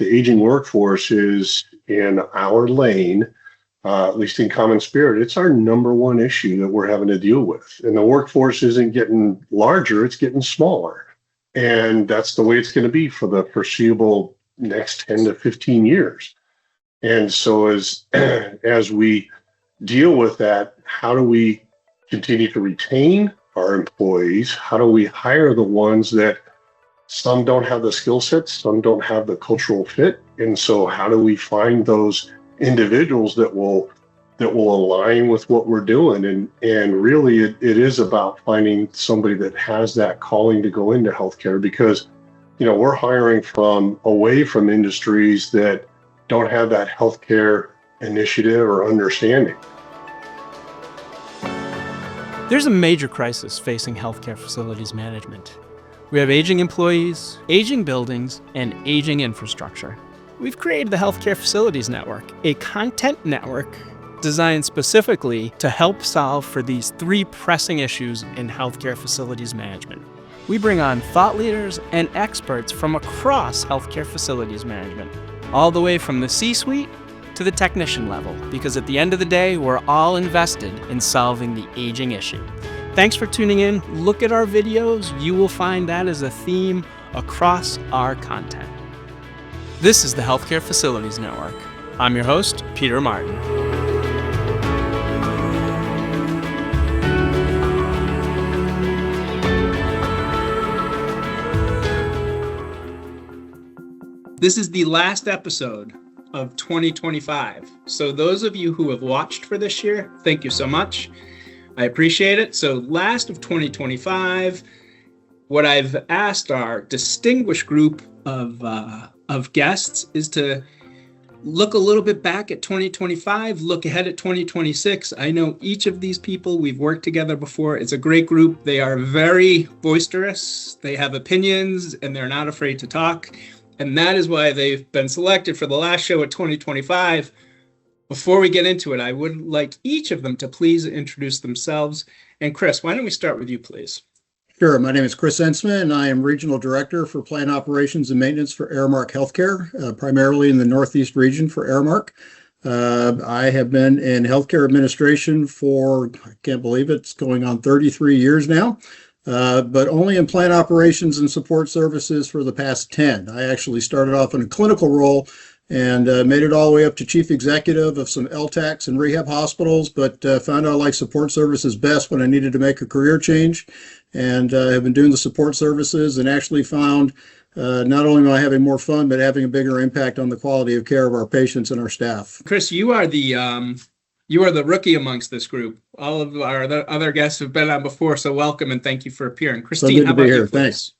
the aging workforce is in our lane, at least in CommonSpirit, it's our number one issue that we're having to deal with. And the workforce isn't getting larger, it's getting smaller. And that's the way it's going to be for the foreseeable next 10 to 15 years. And so as we deal with that, how do we continue to retain our employees? How do we hire the ones that some don't have the skill sets, some don't have the cultural fit? And so how do we find those individuals that will align with what we're doing? And really it is about finding somebody that has that calling to go into healthcare, because we're hiring away from industries that don't have that healthcare initiative or understanding. There's a major crisis facing healthcare facilities management. We have aging employees, aging buildings, and aging infrastructure. We've created the Healthcare Facilities Network, a content network designed specifically to help solve for these three pressing issues in healthcare facilities management. We bring on thought leaders and experts from across healthcare facilities management, all the way from the C-suite to the technician level, because at the end of the day, we're all invested in solving the aging issue. Thanks for tuning in. Look at our videos. You will find that as a theme across our content. This is the Healthcare Facilities Network. I'm your host, Peter Martin. This is the last episode of 2025. So those of you who have watched for this year, thank you so much. I appreciate it. So last of 2025, what I've asked our distinguished group of guests is to look a little bit back at 2025, look ahead at 2026. I know each of these people, we've worked together before. It's a great group. They are very boisterous. They have opinions and they're not afraid to talk. And that is why they've been selected for the last show at 2025. Before we get into it, I would like each of them to please introduce themselves. And Chris, why don't we start with you, please? Sure. My name is Chris Ensman, and I am Regional Director for Plant Operations and Maintenance for Aramark Healthcare, primarily in the Northeast region for Aramark. I have been in healthcare administration for, I can't believe it, it's going on 33 years now. But only in plant operations and support services for the past 10. I actually started off in a clinical role and made it all the way up to chief executive of some LTACs and rehab hospitals, but found out I like support services best when I needed to make a career change, and have been doing the support services and actually found not only am I having more fun, but having a bigger impact on the quality of care of our patients and our staff. Chris, you are the rookie amongst this group. All of our other guests have been on before, so welcome and thank you for appearing. Christine, how about you, please? Thanks.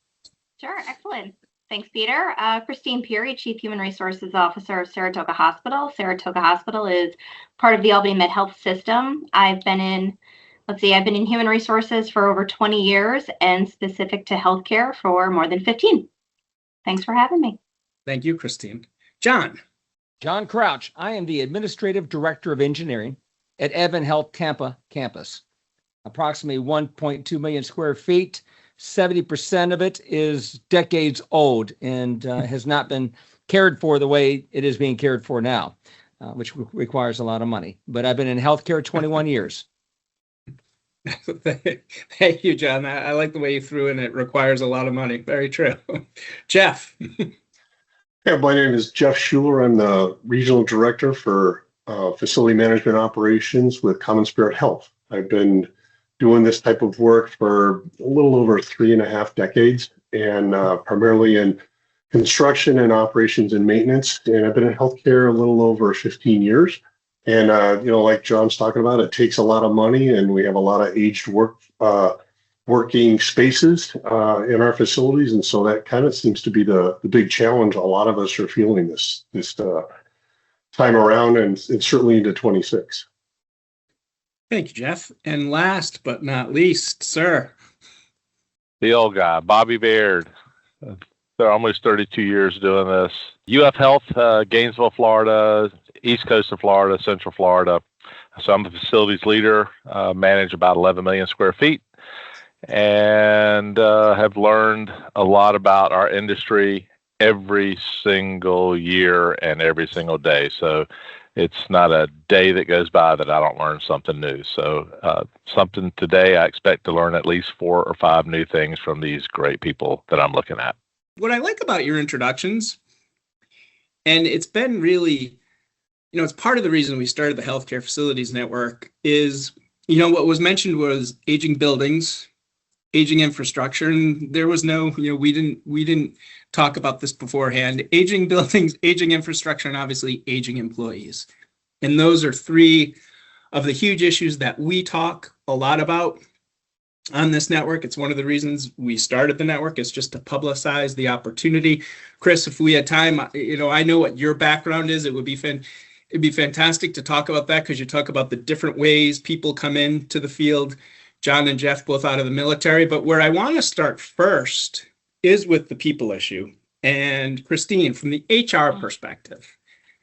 Sure, excellent. Thanks, Peter. Christine Peary, Chief Human Resources Officer of Saratoga Hospital. Saratoga Hospital is part of the Albany Med Health System. I've been in human resources for over 20 years and specific to healthcare for more than 15. Thanks for having me. Thank you, Christine. John Crouch. I am the Administrative Director of Engineering at AdventHealth Tampa campus. Approximately 1.2 million square feet. 70% of it is decades old and has not been cared for the way it is being cared for now, which requires a lot of money. But I've been in healthcare 21 years. Thank you, John. I like the way you threw in it requires a lot of money. Very true. Jeff. Yeah, my name is Jeff Schuler. I'm the Regional Director for Facility Management Operations with CommonSpirit Health. I've been doing this type of work for a little over 3.5 decades, and primarily in construction and operations and maintenance. And I've been in healthcare a little over 15 years. And, like John's talking about, it takes a lot of money, and we have a lot of aged working spaces in our facilities. And so that kind of seems to be the big challenge a lot of us are feeling this time around, and it's certainly into 26. Thank you, Jeff. And last but not least, sir. The old guy, Bobby Baird. So almost 32 years doing this. UF Health, Gainesville, Florida, East Coast of Florida, Central Florida. So I'm a facilities leader, manage about 11 million square feet, and have learned a lot about our industry every single year and every single day. So it's not a day that goes by that I don't learn something new. So something today, I expect to learn at least 4 or 5 new things from these great people that I'm looking at. What I like about your introductions, and it's been really, it's part of the reason we started the Healthcare Facilities Network, is, what was mentioned was aging buildings, aging infrastructure, and there was no, we didn't talk about this beforehand. Aging buildings, aging infrastructure, and obviously aging employees. And those are 3 of the huge issues that we talk a lot about on this network. It's one of the reasons we started the network, is just to publicize the opportunity. Chris, if we had time, I know what your background is. It'd be fantastic to talk about that, because you talk about the different ways people come into the field. John and Jeff, both out of the military. But where I want to start first is with the people issue. And Christine, from the HR perspective,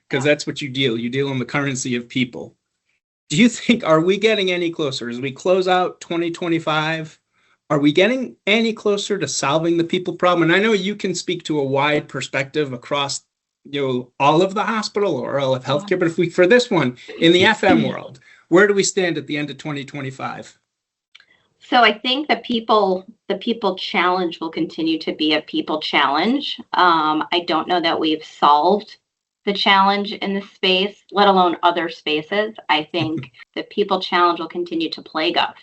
because that's what you deal in the currency of people. Do you think, are we getting any closer as we close out 2025? Are we getting any closer to solving the people problem? And I know you can speak to a wide perspective across, all of the hospital or all of healthcare, but for this one, in the FM world, where do we stand at the end of 2025? So I think the people challenge will continue to be a people challenge. I don't know that we've solved the challenge in this space, let alone other spaces. I think the people challenge will continue to plague us.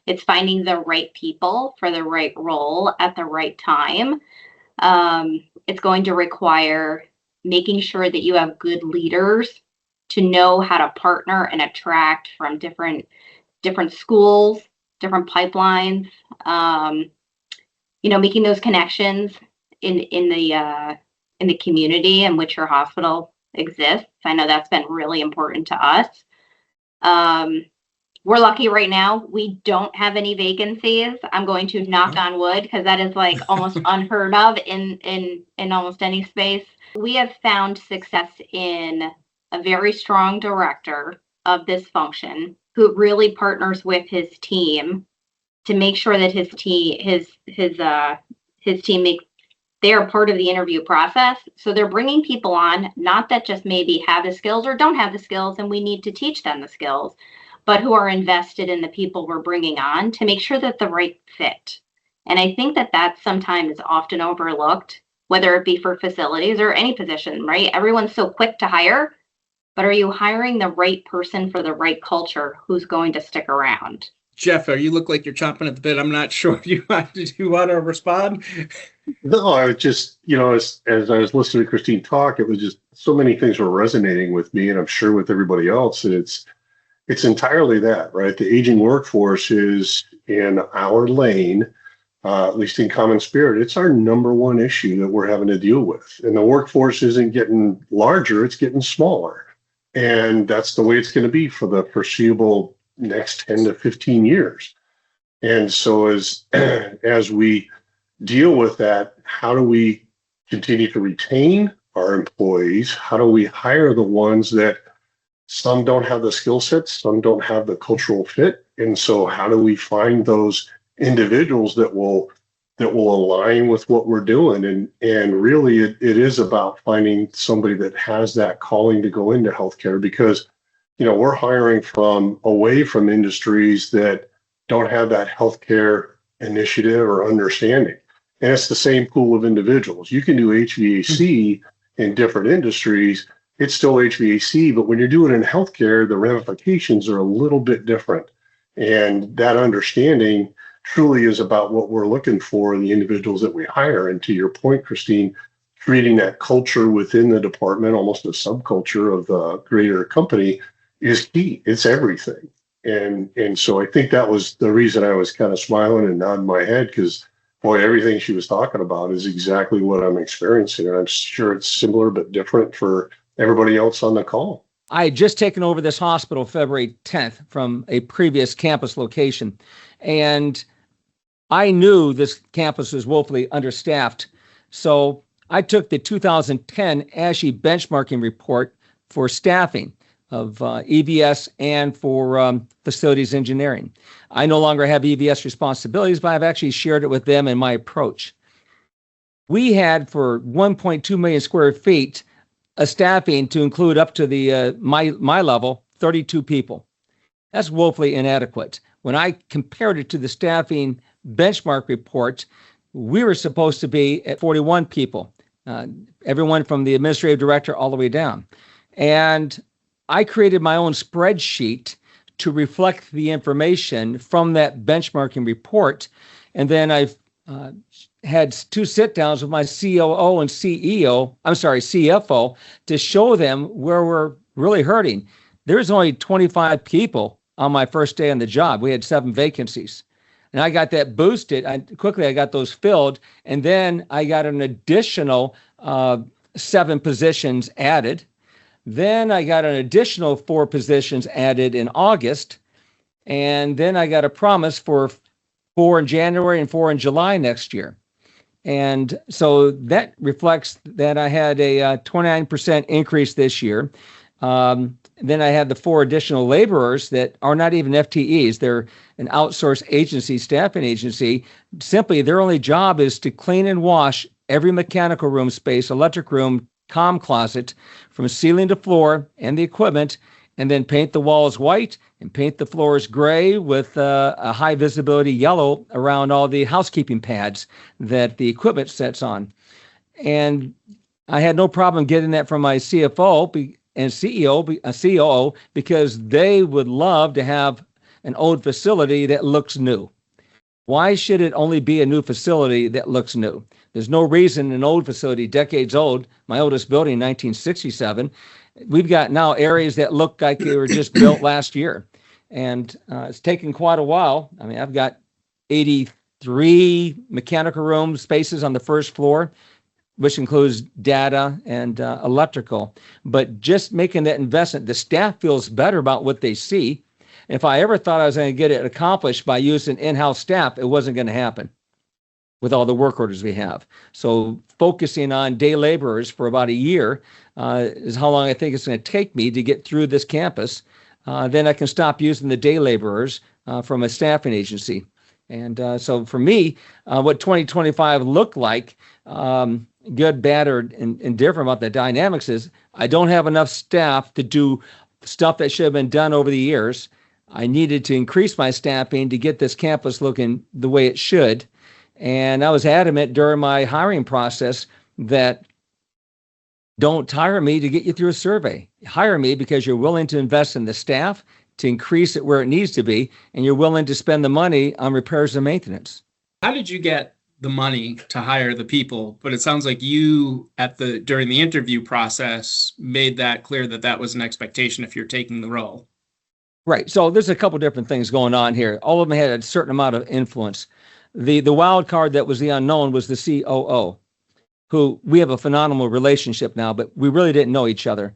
It's finding the right people for the right role at the right time. It's going to require making sure that you have good leaders to know how to partner and attract from different schools, different pipelines, making those connections in the community in which your hospital exists. I know that's been really important to us. We're lucky right now. We don't have any vacancies. I'm going to knock on wood, because that is like almost unheard of in almost any space. We have found success in a very strong director of this function who really partners with his team to make sure that his team they're part of the interview process. So they're bringing people on, not that just maybe have the skills or don't have the skills and we need to teach them the skills, but who are invested in the people we're bringing on to make sure that the right fit. And I think that sometimes is often overlooked, whether it be for facilities or any position, right? Everyone's so quick to hire, but are you hiring the right person for the right culture who's going to stick around? Jeff, you look like you're chomping at the bit. I'm not sure if you want to respond. No, I was just, as I was listening to Christine talk, it was just so many things were resonating with me, and I'm sure with everybody else. And it's entirely that, right? The aging workforce is in our lane, at least in CommonSpirit. It's our number one issue that we're having to deal with. And the workforce isn't getting larger, it's getting smaller. And that's the way it's going to be for the foreseeable next 10 to 15 years. And so as we deal with that, how do we continue to retain our employees? How do we hire the ones that some don't have the skill sets, some don't have the cultural fit? And so how do we find those individuals that will align with what we're doing? And really it is about finding somebody that has that calling to go into healthcare, because we're hiring away from industries that don't have that healthcare initiative or understanding. And it's the same pool of individuals. You can do HVAC in different industries. It's still HVAC, but when you're doing it in healthcare, the ramifications are a little bit different. And that understanding truly is about what we're looking for in the individuals that we hire. And to your point, Christine, creating that culture within the department, almost a subculture of the greater company, is key. It's everything. And so I think that was the reason I was kind of smiling and nodding my head, because boy, everything she was talking about is exactly what I'm experiencing. And I'm sure it's similar but different for everybody else on the call. I had just taken over this hospital February 10th from a previous campus location, and I knew this campus was woefully understaffed. So I took the 2010 ASHE benchmarking report for staffing of EVS and for facilities engineering. I no longer have EVS responsibilities, but I've actually shared it with them in my approach. We had for 1.2 million square feet a staffing to include up to the my level, 32 people. That's woefully inadequate. When I compared it to the staffing benchmark report, we were supposed to be at 41 people, everyone from the administrative director all the way down. And I created my own spreadsheet to reflect the information from that benchmarking report. And then I've had 2 sit-downs with my COO and CFO, to show them where we're really hurting. There's only 25 people on my first day on the job. We had 7 vacancies. And I got that boosted. I got those filled. And then I got an additional 7 positions added. Then I got an additional 4 positions added in August. And then I got a promise for 4 in January and 4 in July next year. And so that reflects that I had a 29% increase this year. Then I had the 4 additional laborers that are not even FTEs. They're an outsourced agency, staffing agency. Simply, their only job is to clean and wash every mechanical room space, electric room, comm closet, from ceiling to floor and the equipment, and then paint the walls white and paint the floors gray with a high visibility yellow around all the housekeeping pads that the equipment sets on. And I had no problem getting that from my CFO and COO, because they would love to have an old facility that looks new. Why should it only be a new facility that looks new? There's no reason an old facility, decades old, my oldest building, 1967, we've got now areas that look like they were just built last year. And it's taken quite a while. I mean, I've got 83 mechanical room spaces on the first floor, which includes data and electrical. But just making that investment, the staff feels better about what they see. If I ever thought I was going to get it accomplished by using in-house staff, it wasn't going to happen with all the work orders we have. So focusing on day laborers for about a year is how long I think it's going to take me to get through this campus. Then I can stop using the day laborers from a staffing agency. And so for me, what 2025 looked like, good, bad, or indifferent about the dynamics, is I don't have enough staff to do stuff that should have been done over the years. I needed to increase my staffing to get this campus looking the way it should. And I was adamant during my hiring process that don't hire me to get you through a survey. Hire me because you're willing to invest in the staff to increase it where it needs to be, and you're willing to spend the money on repairs and maintenance. How did you get the money to hire the people? But it sounds like you, during the interview process, made that clear that that was an expectation if you're taking the role. Right. So there's a couple different things going on here. All of them had a certain amount of influence. The wild card that was the unknown was the COO, who we have a phenomenal relationship now, but we really didn't know each other,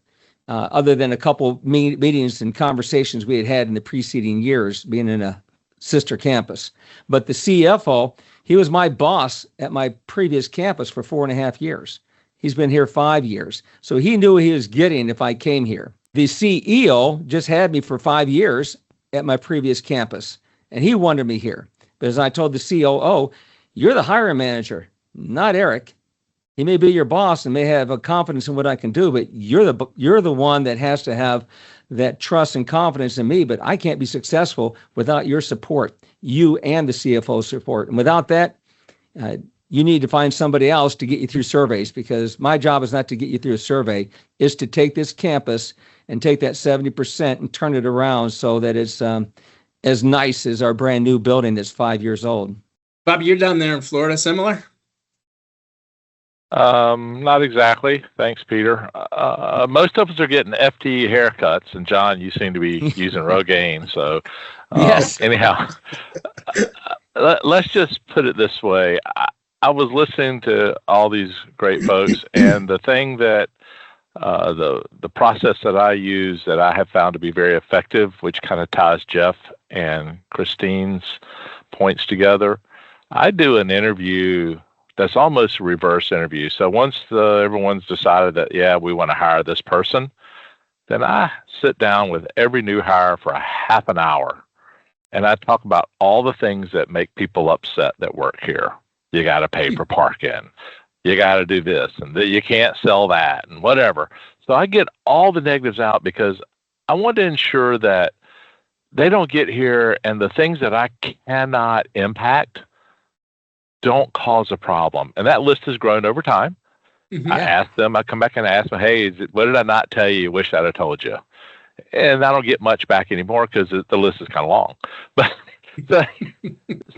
other than a couple meetings and conversations we had in the preceding years, being in a sister campus. But the CFO, he was my boss at my previous campus for 4.5 years. He's been here 5 years. So he knew what he was getting if I came here. The CEO just had me for 5 years at my previous campus, and he wanted me here. But as I told the COO, you're the hiring manager, not Eric. He may be your boss and may have a confidence in what I can do, but you're the one that has to have that trust and confidence in me. But I can't be successful without your support, you and the CFO support. And without that, you need to find somebody else to get you through surveys, because my job is not to get you through a survey, is to take this campus and take that 70% and turn it around so that it's as nice as our brand new building that's 5 years old. Bob, you're down there in Florida, similar? Not exactly. Thanks, Peter. Most of us are getting FTE haircuts, and John, you seem to be using Rogaine. So, yes. Anyhow, let's just put it this way. I was listening to all these great folks, and the thing that the process that I use that I have found to be very effective, which kind of ties Jeff and Christine's points together. I do an interview that's almost a reverse interview. So once everyone's decided that, yeah, we want to hire this person, then I sit down with every new hire for a half an hour, and I talk about all the things that make people upset that work here. You got to pay for parking. you got to do this and that you can't sell that and whatever. So I get all the negatives out because I want to ensure that they don't get here and the things that I cannot impact don't cause a problem. And that list has grown over time. Mhm. I ask them, I come back and ask them, hey, what did I not tell you? Wish I'd have told you. And I don't get much back anymore because the list is kind of long. But so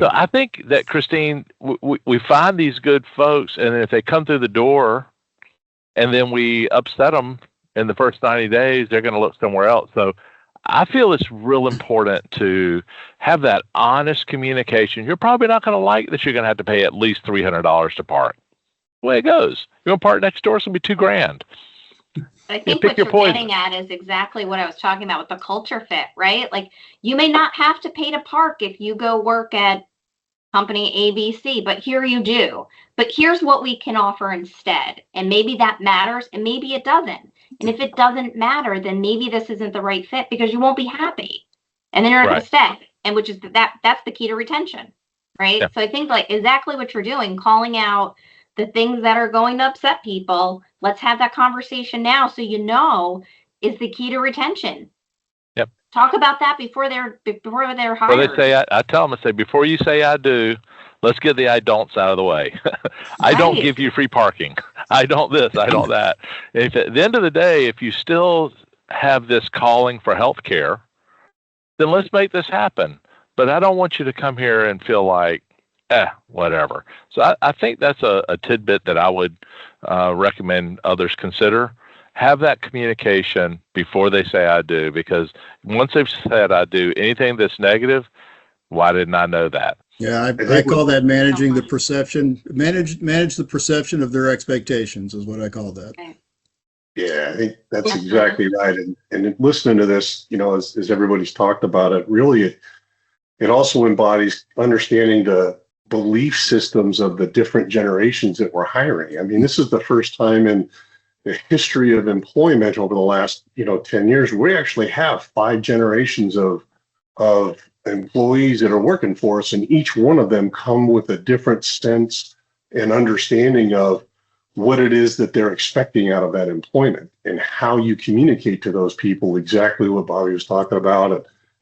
I think that, Christine, we find these good folks, and if they come through the door and then we upset them in the first 90 days, they're going to look somewhere else. So I feel it's real important to have that honest communication. You're probably not going to like that you're going to have to pay at least $300 to park. The way it goes. You're going to park next door, it's going to be $2,000. I think what you're getting at is exactly what I was talking about with the culture fit, right? Like, you may not have to pay to park if you go work at company ABC, but here you do. But here's what we can offer instead. And maybe that matters and maybe it doesn't. And if it doesn't matter, then maybe this isn't the right fit because you won't be happy. And then you're not going to stay. And which is that's the key to retention, right? Yeah. So I think like exactly what you're doing, calling out the things that are going to upset people. Let's have that conversation now so you know is the key to retention. Yep. Talk about that before they're hired. Well, they say I tell them, I say, before you say I do, let's get the I don'ts out of the way. I don't give you free parking. I don't this, I don't that. If at the end of the day, if you still have this calling for healthcare, then let's make this happen. But I don't want you to come here and feel like, whatever. So I think that's a tidbit that I would recommend others consider. Have that communication before they say I do, because once they've said I do, anything that's negative, why didn't I know that? Yeah, I call that managing the perception. Manage the perception of their expectations is what I call that. Yeah, I think that's exactly right. And listening to this, as everybody's talked about it, really it also embodies understanding the belief systems of the different generations that we're hiring. I mean, this is the first time in the history of employment over the last 10 years we actually have 5 generations of employees that are working for us, and each one of them come with a different sense and understanding of what it is that they're expecting out of that employment and how you communicate to those people exactly what Bobby was talking about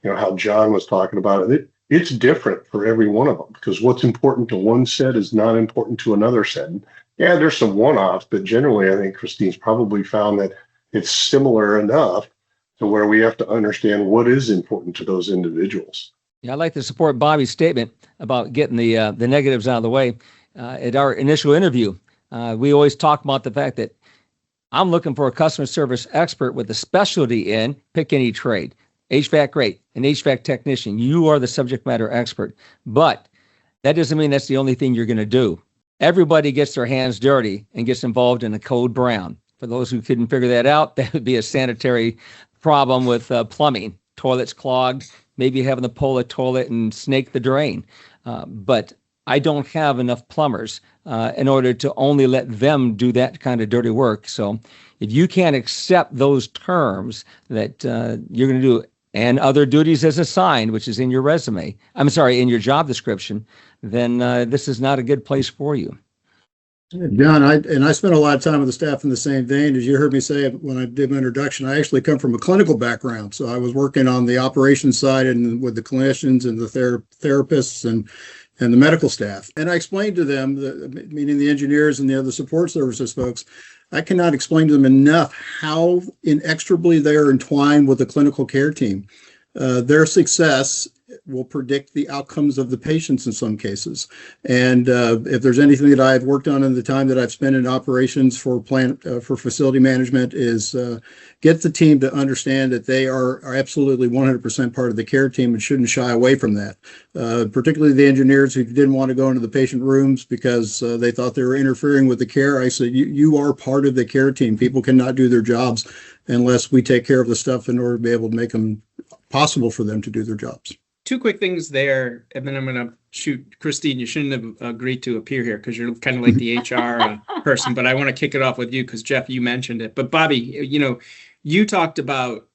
and how John was talking about it. It's different for every one of them because what's important to one set is not important to another set. And yeah, there's some one-offs, but generally I think Christine's probably found that it's similar enough to where we have to understand what is important to those individuals. Yeah, I'd like to support Bobby's statement about getting the negatives out of the way. At our initial interview, we always talk about the fact that I'm looking for a customer service expert with a specialty in pick any trade. HVAC, great. An HVAC technician, you are the subject matter expert. But that doesn't mean that's the only thing you're going to do. Everybody gets their hands dirty and gets involved in a code brown. For those who couldn't figure that out, that would be a sanitary problem with plumbing, toilets clogged, maybe having to pull a toilet and snake the drain. But I don't have enough plumbers in order to only let them do that kind of dirty work. So if you can't accept those terms that you're going to do and other duties as assigned, which is in your resume, in your job description, then this is not a good place for you. John, I spent a lot of time with the staff in the same vein. As you heard me say when I did my introduction, I actually come from a clinical background. So I was working on the operations side and with the clinicians and the therapists and the medical staff. And I explained to them, meaning the engineers and the other support services folks, I cannot explain to them enough how inextricably they are entwined with the clinical care team. Their success will predict the outcomes of the patients in some cases. And if there's anything that I've worked on in the time that I've spent in operations for facility management is get the team to understand that they are absolutely 100% part of the care team and shouldn't shy away from that. Particularly the engineers who didn't want to go into the patient rooms because they thought they were interfering with the care. I said, you are part of the care team. People cannot do their jobs unless we take care of the stuff in order to be able to make them possible for them to do their jobs. 2 quick things there, and then I'm going to shoot. Christine, you shouldn't have agreed to appear here because you're kind of like the HR person, but I want to kick it off with you because, Jeff, you mentioned it. But, Bobby, you talked about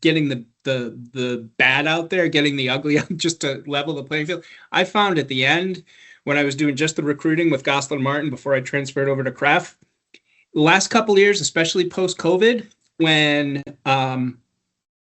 getting the bad out there, getting the ugly out just to level the playing field. I found at the end, when I was doing just the recruiting with Gosselin Martin before I transferred over to Kraft. The last couple of years, especially post-COVID, when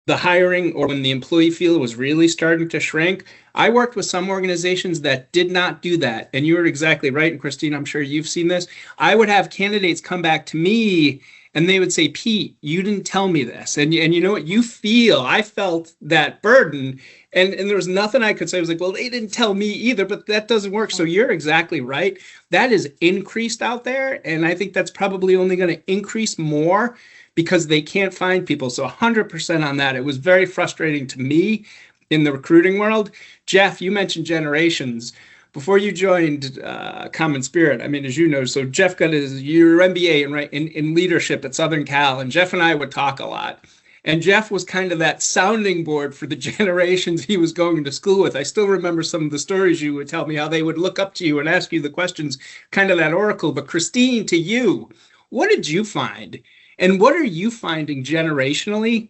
the hiring or when the employee field was really starting to shrink, I worked with some organizations that did not do that. And you were exactly right. And Christine, I'm sure you've seen this. I would have candidates come back to me and they would say, Pete, you didn't tell me this. And you know what? I felt that burden. And there was nothing I could say. I was like, well, they didn't tell me either, but that doesn't work. So you're exactly right. That is increased out there. And I think that's probably only going to increase more because they can't find people. So 100% on that. It was very frustrating to me in the recruiting world. Jeff, you mentioned generations. Before you joined CommonSpirit, I mean, as you know, so Jeff got your MBA in leadership at Southern Cal, and Jeff and I would talk a lot. And Jeff was kind of that sounding board for the generations he was going to school with. I still remember some of the stories you would tell me, how they would look up to you and ask you the questions, kind of that oracle. But Christine, to you, what did you find? And what are you finding generationally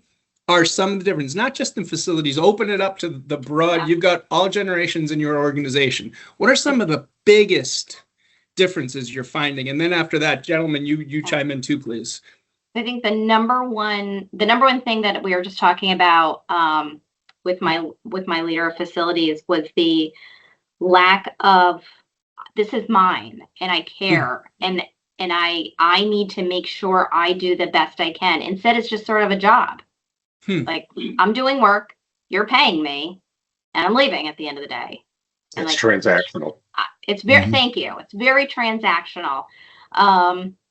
are some of the differences, not just in facilities, open it up to the broad, you've got all generations in your organization. What are some of the biggest differences you're finding? And then after that, gentlemen, you chime in too, please. I think the number one thing that we were just talking about with my leader of facilities was the lack of, this is mine and I care and I need to make sure I do the best I can. Instead, it's just sort of a job. Like, I'm doing work, you're paying me, and I'm leaving at the end of the day. And it's transactional. It's very, thank you. It's very transactional.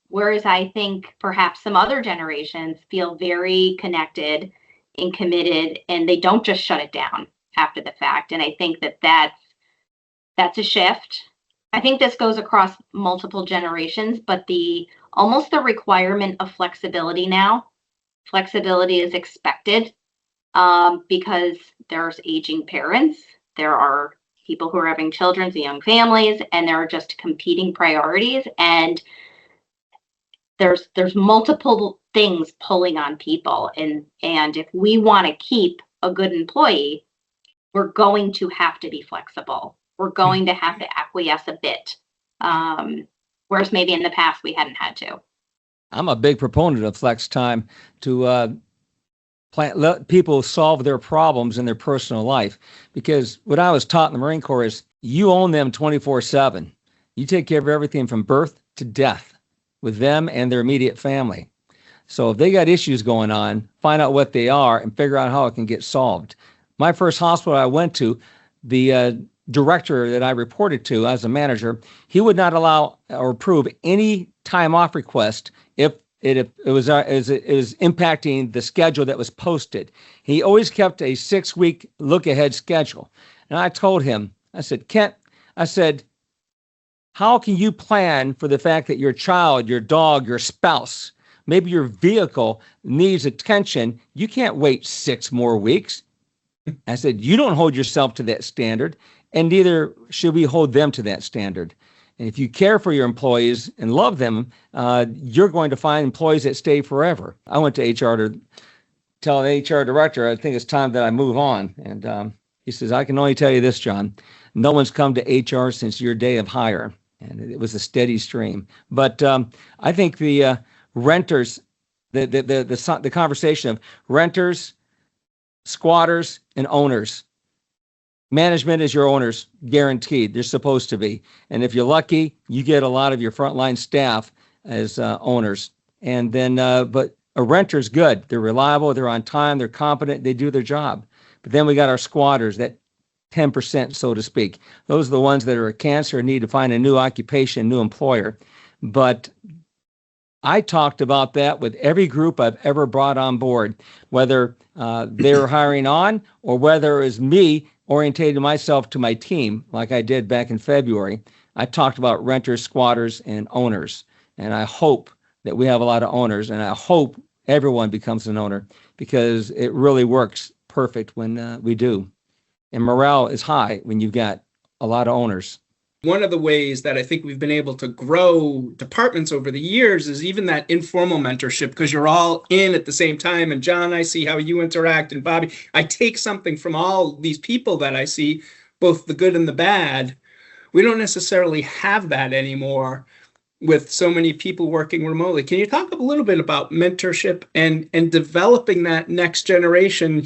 Whereas I think perhaps some other generations feel very connected and committed, and they don't just shut it down after the fact. And I think that's a shift. I think this goes across multiple generations, but almost the requirement of flexibility now. Flexibility is expected because there's aging parents, there are people who are having children and young families, and there are just competing priorities. And there's multiple things pulling on people. And if we want to keep a good employee, we're going to have to be flexible. We're going to have to acquiesce a bit. Whereas maybe in the past we hadn't had to. I'm a big proponent of flex time to let people solve their problems in their personal life. Because what I was taught in the Marine Corps is you own them 24/7. You take care of everything from birth to death with them and their immediate family. So if they got issues going on, find out what they are and figure out how it can get solved. My first hospital I went to, the director that I reported to as a manager, he would not allow or approve any time off request if it was impacting the schedule that was posted. He always kept a 6-week look-ahead schedule. And I told him, I said, Kent, how can you plan for the fact that your child, your dog, your spouse, maybe your vehicle needs attention? You can't wait 6 more weeks. I said, you don't hold yourself to that standard, and neither should we hold them to that standard. And if you care for your employees and love them, you're going to find employees that stay forever. I went to HR to tell the HR director, I think it's time that I move on. And he says, I can only tell you this, John. No one's come to HR since your day of hire. And it was a steady stream. But I think the renters, the conversation of renters, squatters, and owners. Management is your owners, guaranteed. They're supposed to be. And if you're lucky, you get a lot of your frontline staff as owners. And then, but a renter's good. They're reliable, they're on time, they're competent, they do their job. But then we got our squatters, that 10%, so to speak. Those are the ones that are a cancer and need to find a new occupation, new employer. But I talked about that with every group I've ever brought on board, whether they were hiring on or whether it was me orientated myself to my team like I did back in February. I talked about renters, squatters, and owners. And I hope that we have a lot of owners, and I hope everyone becomes an owner because it really works perfect when we do. And morale is high when you've got a lot of owners. One of the ways that I think we've been able to grow departments over the years is even that informal mentorship, because you're all in at the same time. And John, I see how you interact, and Bobby, I take something from all these people that I see, both the good and the bad. we don't necessarily have that anymore with so many people working remotely. Can you talk a little bit about mentorship and developing that next generation?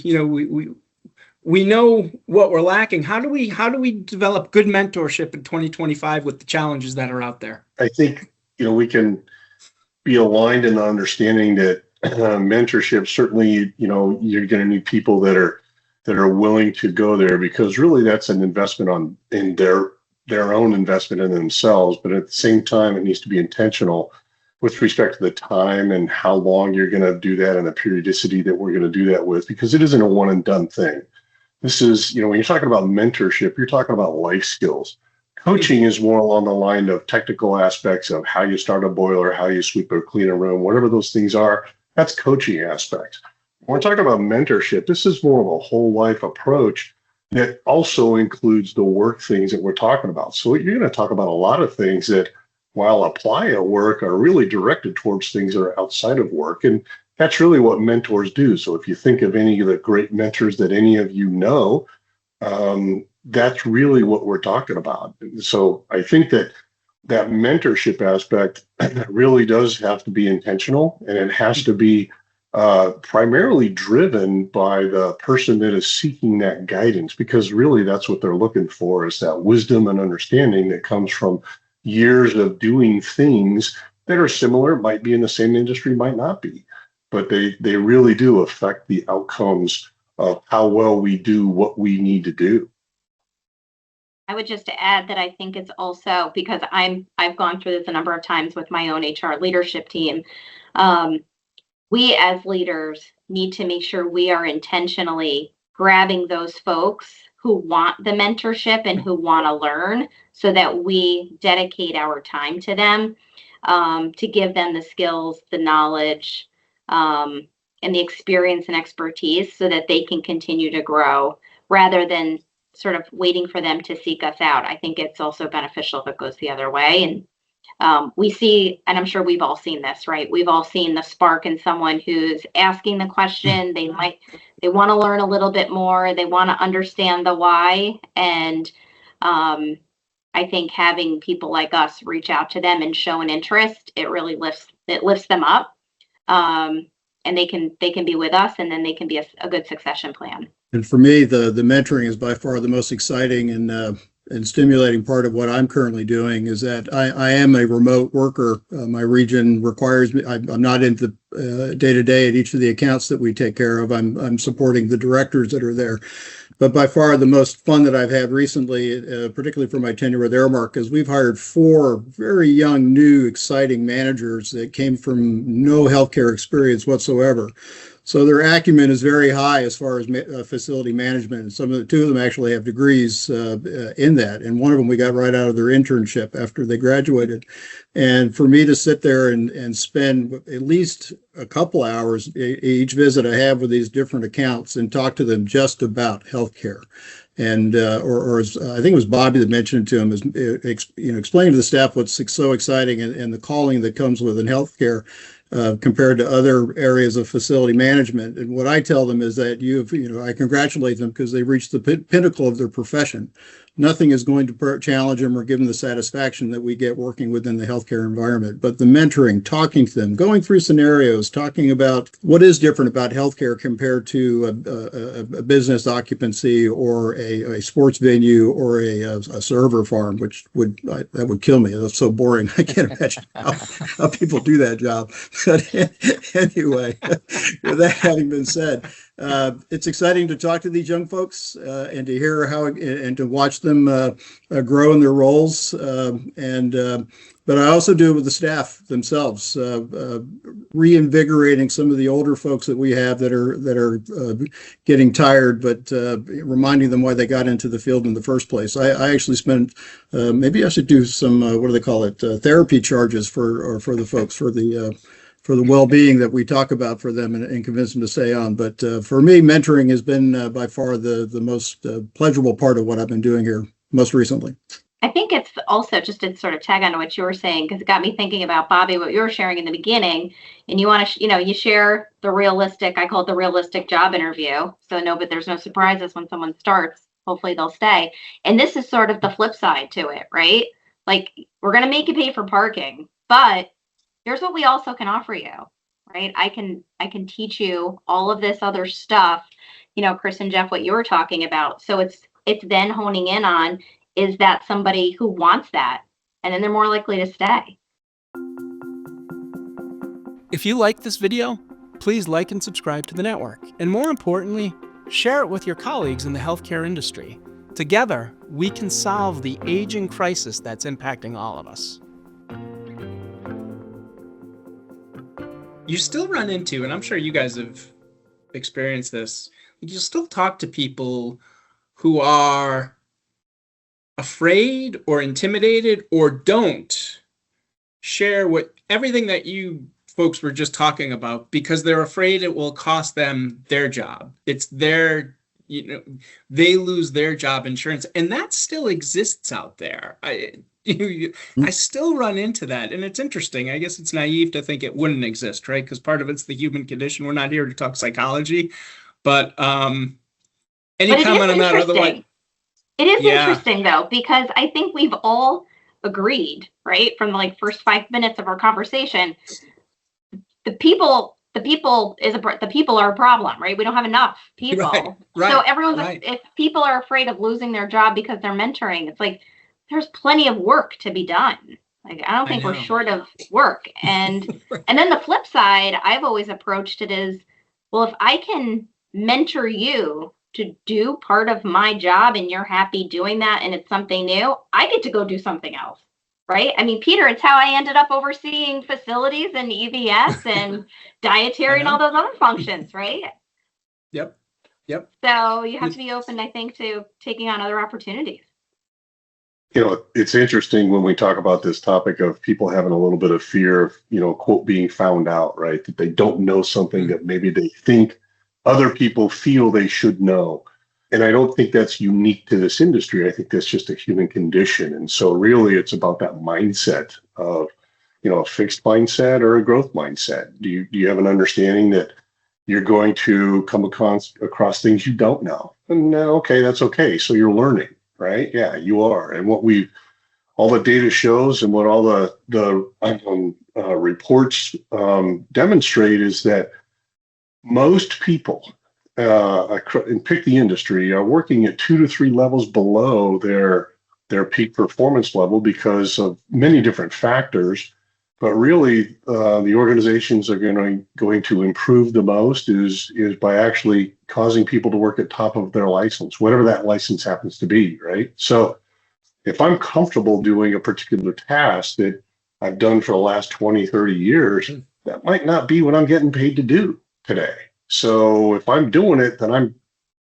We know what we're lacking. How do we develop good mentorship in 2025 with the challenges that are out there? I think, we can be aligned in the understanding that mentorship, certainly, you're going to need people that are willing to go there, because really that's an investment in their own investment in themselves. But at the same time, it needs to be intentional with respect to the time and how long you're going to do that and the periodicity that we're going to do that with, because it isn't a one and done thing. This is, when you're talking about mentorship, you're talking about life skills. Coaching is more along the line of technical aspects of how you start a boiler, how you sweep or clean a room, whatever those things are. That's coaching aspects. When we're talking about mentorship, this is more of a whole life approach that also includes the work things that we're talking about. So you're going to talk about a lot of things that, while apply at work, are really directed towards things that are outside of work. And that's really what mentors do. So if you think of any of the great mentors that any of you know, that's really what we're talking about. So I think that mentorship aspect really does have to be intentional, and it has to be primarily driven by the person that is seeking that guidance, because really that's what they're looking for, is that wisdom and understanding that comes from years of doing things that are similar, might be in the same industry, might not be, but they really do affect the outcomes of how well we do what we need to do. I would just add that I think it's also because I've gone through this a number of times with my own HR leadership team. We as leaders need to make sure we are intentionally grabbing those folks who want the mentorship and who want to learn, so that we dedicate our time to them, to give them the skills, the knowledge, and the experience and expertise, so that they can continue to grow, rather than sort of waiting for them to seek us out. I think it's also beneficial if it goes the other way. And we see, and I'm sure we've all seen this, right? We've all seen the spark in someone who's asking the question. They want to learn a little bit more. They want to understand the why. And I think having people like us reach out to them and show an interest, it really lifts them up. And they can be with us, and then they can be a good succession plan. And for me, the mentoring is by far the most exciting and stimulating part of what I'm currently doing. Is that I am a remote worker. My region requires me. I'm not in the day-to-day at each of the accounts that we take care of. I'm supporting the directors that are there. But by far the most fun that I've had recently, particularly for my tenure with Aramark, is we've hired 4 very young, new, exciting managers that came from no healthcare experience whatsoever. So their acumen is very high as far as facility management. And 2 of them actually have degrees in that. And one of them we got right out of their internship after they graduated. And for me to sit there and spend at least a couple hours each visit I have with these different accounts and talk to them just about healthcare. And or as I think it was Bobby that mentioned to him, is explaining to the staff what's so exciting and the calling that comes within healthcare. Compared to other areas of facility management. And what I tell them is that I congratulate them because they've reached the pinnacle of their profession. Nothing is going to challenge them or give them the satisfaction that we get working within the healthcare environment. But the mentoring, talking to them, going through scenarios, talking about what is different about healthcare compared to a business occupancy or a sports venue or a server farm, that would kill me. That's so boring. I can't imagine how people do that job. But anyway, with that having been said, it's exciting to talk to these young folks and to hear how and to watch them grow in their roles. But I also do it with the staff themselves, reinvigorating some of the older folks that we have that are getting tired, but reminding them why they got into the field in the first place. I actually spent maybe I should do some what do they call it, therapy charges for the folks for the well-being that we talk about for them and convince them to stay on. But for me, mentoring has been by far the most pleasurable part of what I've been doing here most recently. I think it's also just to sort of tag on to what you were saying, because it got me thinking about, Bobby, what you were sharing in the beginning. And you want to, you share the realistic, I call it the realistic job interview. So but there's no surprises when someone starts. hopefully they'll stay. And this is sort of the flip side to it, right? Like, we're going to make you pay for parking, but here's what we also can offer you, right? I can teach you all of this other stuff, Chris and Jeff, what you were talking about. So it's then honing in on, is that somebody who wants that? And then they're more likely to stay. If you like this video, please like and subscribe to the network. And more importantly, share it with your colleagues in the healthcare industry. Together, we can solve the aging crisis that's impacting all of us. You still run into, and I'm sure you guys have experienced this, you still talk to people who are afraid or intimidated or don't share everything that you folks were just talking about because they're afraid it will cost them their job. It's their, they lose their job insurance, and that still exists out there. I still run into that, and it's interesting. I guess it's naive to think it wouldn't exist, right? Because part of it's the human condition. We're not here to talk psychology, but any comment on that? Otherwise, it is interesting though, because I think we've all agreed, right, from the first 5 minutes of our conversation, the people are a problem, right? We don't have enough people, right, so if people are afraid of losing their job because they're mentoring, it's like, there's plenty of work to be done. I don't think we're short of work. And and then the flip side, I've always approached it is, well, if I can mentor you to do part of my job and you're happy doing that and it's something new, I get to go do something else, right? I mean, Peter, it's how I ended up overseeing facilities and EVS and dietary and all those other functions, right? Yep. So you have to be open, I think, to taking on other opportunities. It's interesting when we talk about this topic of people having a little bit of fear of, quote, being found out, right? That they don't know something that maybe they think other people feel they should know. And I don't think that's unique to this industry. I think that's just a human condition. And so really it's about that mindset of, a fixed mindset or a growth mindset. Do you have an understanding that you're going to come across things you don't know? And okay, that's okay. So you're learning. Right? Yeah, you are. And what all the data shows and what all the reports demonstrate is that most people, and pick the industry, are working at 2 to 3 levels below their peak performance level because of many different factors. But really, the organizations are going to improve the most is by actually causing people to work at top of their license, whatever that license happens to be, right? So if I'm comfortable doing a particular task that I've done for the last 20, 30 years, that might not be what I'm getting paid to do today. So if I'm doing it, then I'm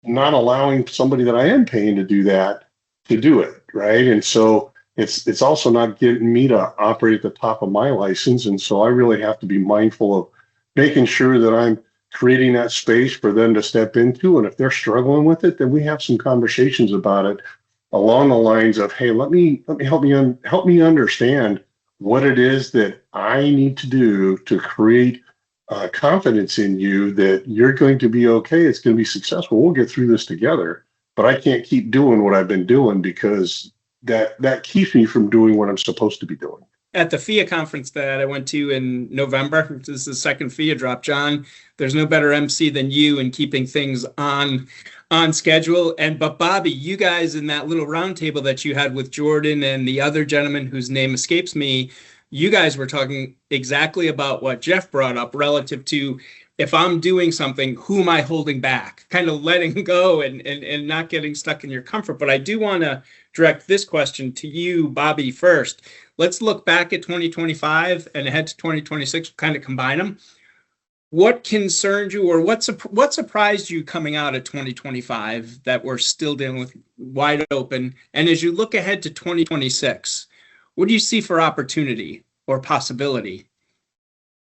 not allowing somebody that I am paying to do that to do it, right? And so it's also not getting me to operate at the top of my license. And so I really have to be mindful of making sure that I'm creating that space for them to step into. And if they're struggling with it, then we have some conversations about it along the lines of, hey, let me help me understand what it is that I need to do to create confidence in you that you're going to be okay. It's going to be successful. We'll get through this together, but I can't keep doing what I've been doing because that keeps me from doing what I'm supposed to be doing. At the FIA conference that I went to in November, this is the second FIA drop, John, there's no better MC than you in keeping things on schedule. But Bobby, you guys in that little round table that you had with Jordan and the other gentleman whose name escapes me, you guys were talking exactly about what Jeff brought up relative to, if I'm doing something, who am I holding back? Kind of letting go and not getting stuck in your comfort. But I do want to direct this question to you, Bobby, first. Let's look back at 2025 and ahead to 2026, kind of combine them. What concerned you or what surprised you coming out of 2025 that we're still dealing with wide open? And as you look ahead to 2026, what do you see for opportunity or possibility?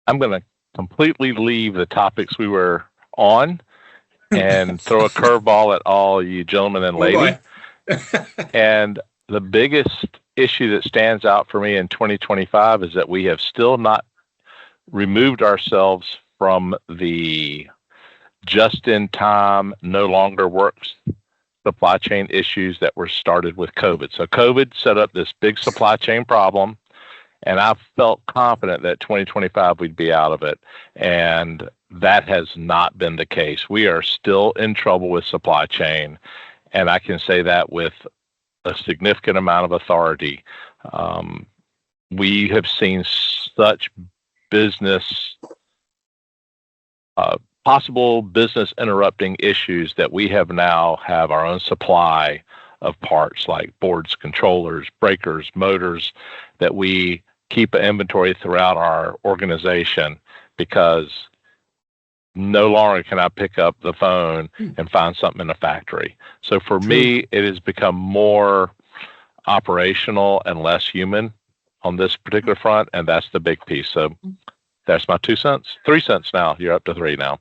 I'm going to completely leave the topics we were on and throw a curveball at all you gentlemen and lady. And the biggest issue that stands out for me in 2025 is that we have still not removed ourselves from the just-in-time, no longer works supply chain issues that were started with COVID. So COVID set up this big supply chain problem, and I felt confident that 2025 we'd be out of it. And that has not been the case. We are still in trouble with supply chain, and I can say that with a significant amount of authority. We have seen such possible business interrupting issues that we have our own supply of parts like boards, controllers, breakers, motors, that we keep an inventory throughout our organization, because no longer can I pick up the phone and find something in the factory. So for me, it has become more operational and less human on this particular front, and that's the big piece. So that's my 2 cents. 3 cents now. You're up to 3 now.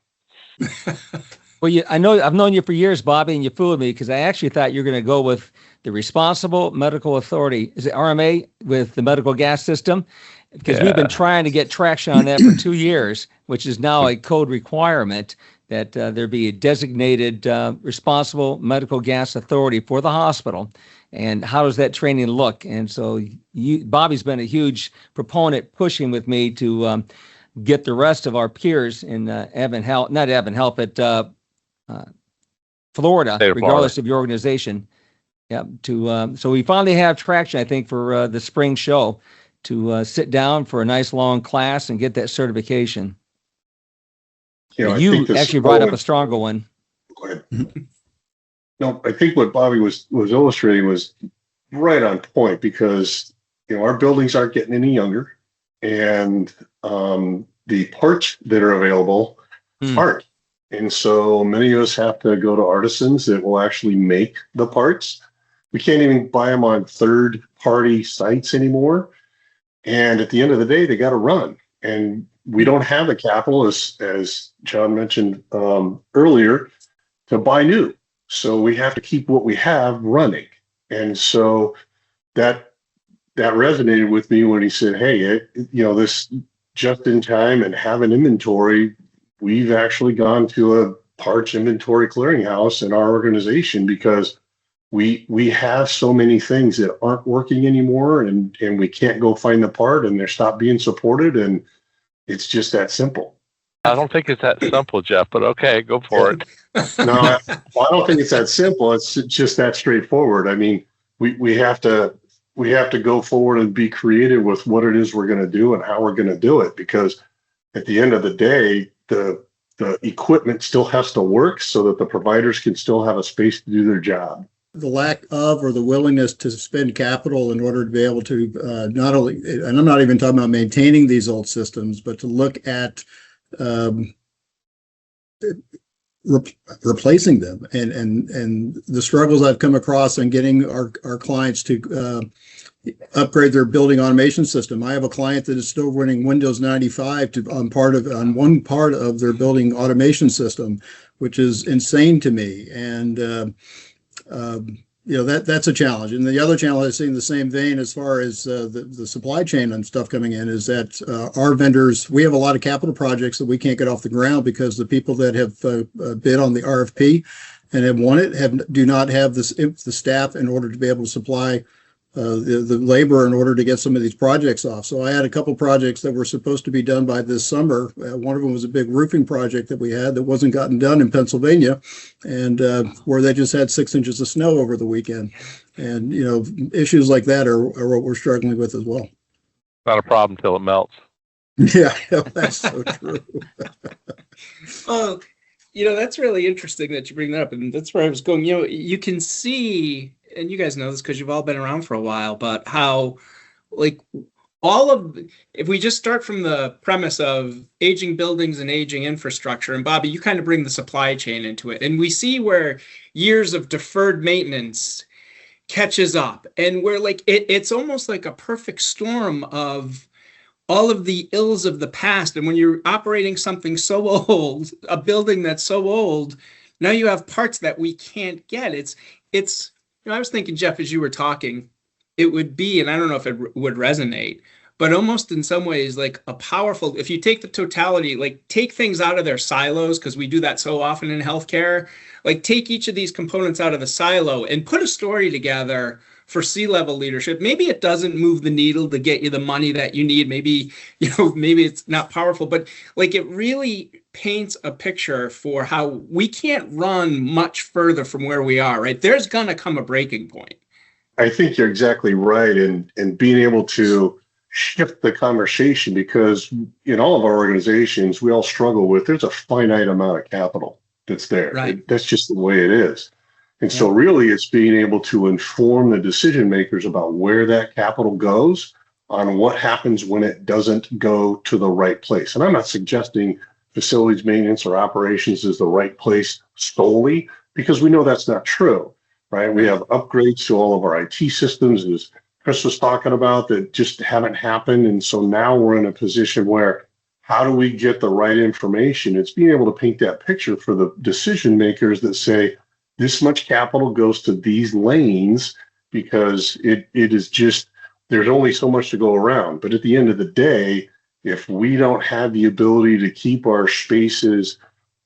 Well, I know I've known you for years, Bobby, and you fooled me, because I actually thought you were going to go with the Responsible Medical Authority. Is it RMA with the medical gas system? Because we've been trying to get traction on that for 2 years, which is now a code requirement that there be a designated responsible medical gas authority for the hospital. And how does that training look? And so Bobby's been a huge proponent pushing with me to get the rest of our peers in AdventHealth, but Florida, regardless of your organization. Yeah. So we finally have traction, I think, for the spring show to sit down for a nice long class and get that certification. You actually brought up a stronger one. Go ahead. No, I think what Bobby was illustrating was right on point, because our buildings aren't getting any younger, and the parts that are available aren't. And so many of us have to go to artisans that will actually make the parts. We can't even buy them on third-party sites anymore. And at the end of the day, they got to run. And we don't have the capital, as John mentioned earlier, to buy new. So we have to keep what we have running. And so that resonated with me when he said, hey, this just in time and have an inventory. We've actually gone to a parts inventory clearinghouse in our organization, because we have so many things that aren't working anymore, and we can't go find the part, and they're stopped being supported, and it's just that simple. I don't think it's that simple, Jeff, but okay, go for it. No, I don't think it's that simple. It's just that straightforward. I mean, we have to go forward and be creative with what it is we're going to do and how we're going to do it, because at the end of the day, the equipment still has to work so that the providers can still have a space to do their job. The lack of, or the willingness to spend capital in order to be able to not only, and I'm not even talking about maintaining these old systems, but to look at replacing them, and the struggles I've come across in getting our clients to upgrade their building automation system. I have a client that is still running Windows 95 on one part of their building automation system, which is insane to me. And that's a challenge. And the other challenge I see in the same vein, as far as the supply chain and stuff coming in, is that our vendors, we have a lot of capital projects that we can't get off the ground because the people that have bid on the RFP and have won it do not have the staff in order to be able to supply the labor in order to get some of these projects off. So I had a couple projects that were supposed to be done by this summer. One of them was a big roofing project that we had that wasn't gotten done in Pennsylvania, and where they just had 6 inches of snow over the weekend. And, issues like that are what we're struggling with as well. Not a problem till it melts. Yeah, that's so true. Oh, that's really interesting that you bring that up. And that's where I was going. You can see, and you guys know this because you've all been around for a while, but how, if we just start from the premise of aging buildings and aging infrastructure, and Bobby, you kind of bring the supply chain into it, and we see where years of deferred maintenance catches up, and where it's almost like a perfect storm of all of the ills of the past. And when you're operating something so old, a building that's so old, now you have parts that we can't get. It's I was thinking, Jeff, as you were talking, it would be, and I don't know if it would resonate, but almost in some ways like a powerful, if you take the totality, like take things out of their silos, because we do that so often in healthcare, like take each of these components out of the silo and put a story together for C-level leadership. Maybe it doesn't move the needle to get you the money that you need. Maybe, maybe it's not powerful, but like it really paints a picture for how we can't run much further from where we are, right? There's going to come a breaking point. I think you're exactly right. And being able to shift the conversation, because in all of our organizations, we all struggle with, there's a finite amount of capital that's there. Right. That's just the way it is. And so really it's being able to inform the decision makers about where that capital goes, on what happens when it doesn't go to the right place. And I'm not suggesting facilities maintenance or operations is the right place solely, because we know that's not true, right? We have upgrades to all of our IT systems, as Chris was talking about, that just haven't happened. And so now we're in a position where, how do we get the right information? It's being able to paint that picture for the decision makers that say, this much capital goes to these lanes, because it is just, there's only so much to go around. But at the end of the day, if we don't have the ability to keep our spaces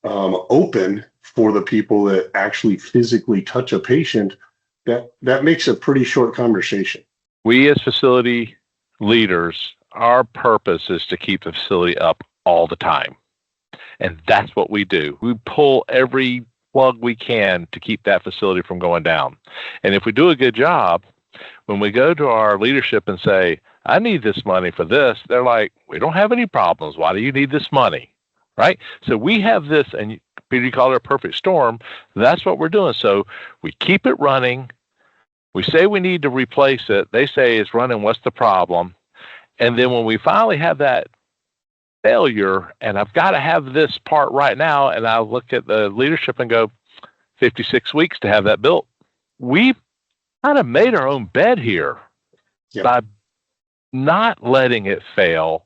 open for the people that actually physically touch a patient, that makes a pretty short conversation. We as facility leaders, our purpose is to keep the facility up all the time. And that's what we do. We pull every plug we can to keep that facility from going down. And if we do a good job, when we go to our leadership and say, I need this money for this, they're like, we don't have any problems. Why do you need this money? Right? So we have this, and Peter, you call it a perfect storm. That's what we're doing. So we keep it running. We say we need to replace it. They say it's running. What's the problem? And then when we finally have that failure, and I've got to have this part right now, and I look at the leadership and go, 56 weeks to have that built. We've kind of made our own bed here by not letting it fail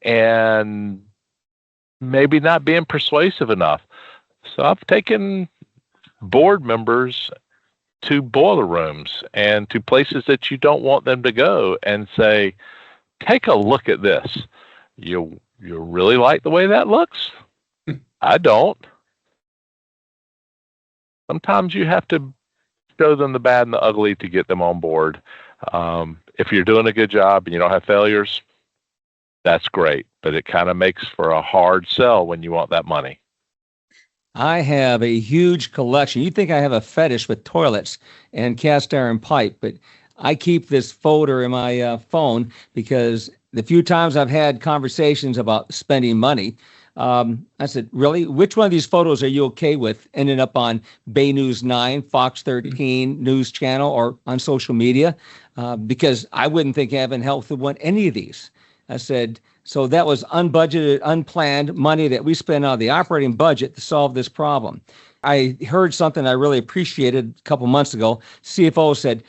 and maybe not being persuasive enough. So I've taken board members to boiler rooms and to places that you don't want them to go and say, take a look at this. You really like the way that looks? I don't. Sometimes you have to show them the bad and the ugly to get them on board. If you're doing a good job and you don't have failures, that's great. But it kind of makes for a hard sell when you want that money. I have a huge collection. You think I have a fetish with toilets and cast iron pipe, but I keep this folder in my phone because the few times I've had conversations about spending money, I said, really? Which one of these photos are you okay with ending up on Bay News 9, Fox 13 News Channel, or on social media? Because I wouldn't think AdventHealth would want any of these. I said, so that was unbudgeted, unplanned money that we spent out of the operating budget to solve this problem. I heard something I really appreciated a couple months ago. CFO said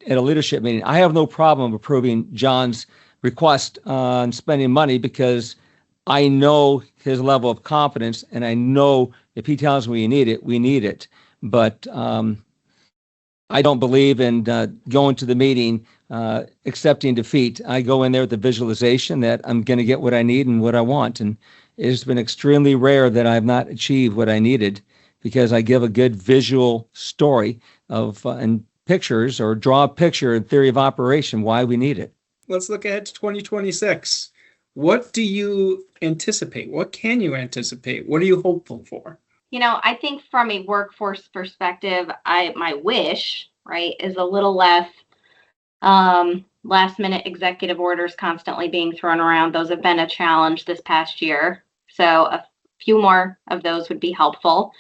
at a leadership meeting, I have no problem approving John's request on spending money because I know his level of confidence, and I know if he tells me we need it, we need it. But I don't believe in going to the meeting accepting defeat. I go in there with the visualization that I'm going to get what I need and what I want. And it's been extremely rare that I've not achieved what I needed because I give a good visual story of and pictures, or draw a picture in theory of operation why we need it. Let's look ahead to 2026. What do you anticipate? What can you anticipate? What are you hopeful for? I think from a workforce perspective, my wish, right, is a little less last minute executive orders constantly being thrown around. Those have been a challenge this past year. So a few more of those would be helpful.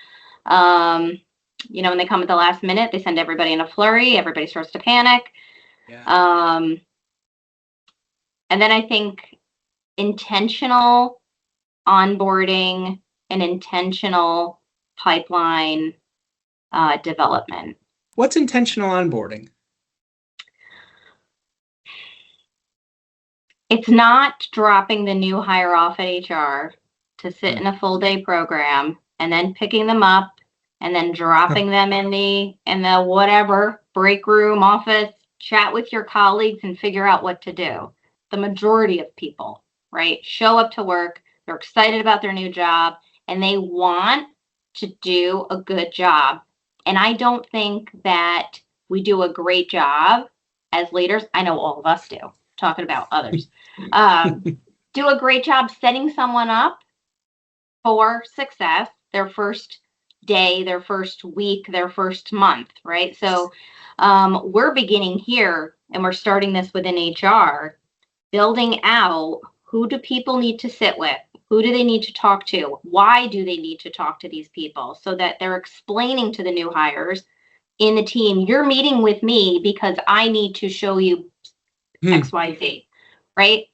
When they come at the last minute, they send everybody in a flurry. Everybody starts to panic. Yeah. And then I think intentional onboarding and intentional pipeline development. What's intentional onboarding? It's not dropping the new hire off at HR to sit in a full day program and then picking them up and then dropping them in the whatever break room, office, chat with your colleagues and figure out what to do. the majority of people, right, show up to work, they're excited about their new job, and they want to do a good job. And I don't think that we do a great job as leaders. I know all of us do, talking about others. Do a great job setting someone up for success, their first day, their first week, their first month, right? So we're beginning here, and we're starting this within HR, building out who do people need to sit with? Who do they need to talk to? Why do they need to talk to these people? So that they're explaining to the new hires in the team, you're meeting with me because I need to show you X, Y, Z, right?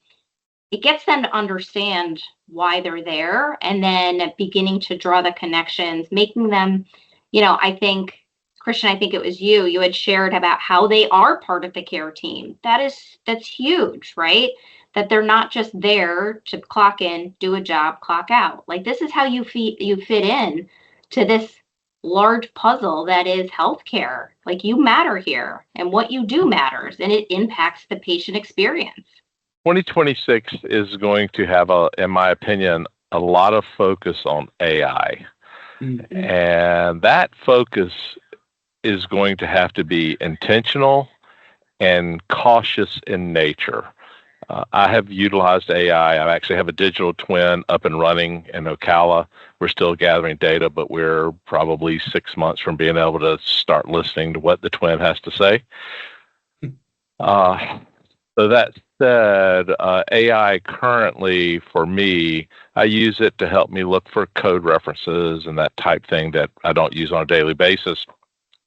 It gets them to understand why they're there, and then beginning to draw the connections, making them, I think, Christian, I think it was you had shared about how they are part of the care team. That's huge, right? That they're not just there to clock in, do a job, clock out. Like, this is how you fit in to this large puzzle that is healthcare. Like, you matter here, and what you do matters, and it impacts the patient experience. 2026 is going to have, in my opinion, a lot of focus on AI. Mm-hmm. And that focus is going to have to be intentional and cautious in nature. I have utilized AI. I actually have a digital twin up and running in Ocala. We're still gathering data, but we're probably 6 months from being able to start listening to what the twin has to say. So that said, AI currently, for me, I use it to help me look for code references and that type thing that I don't use on a daily basis.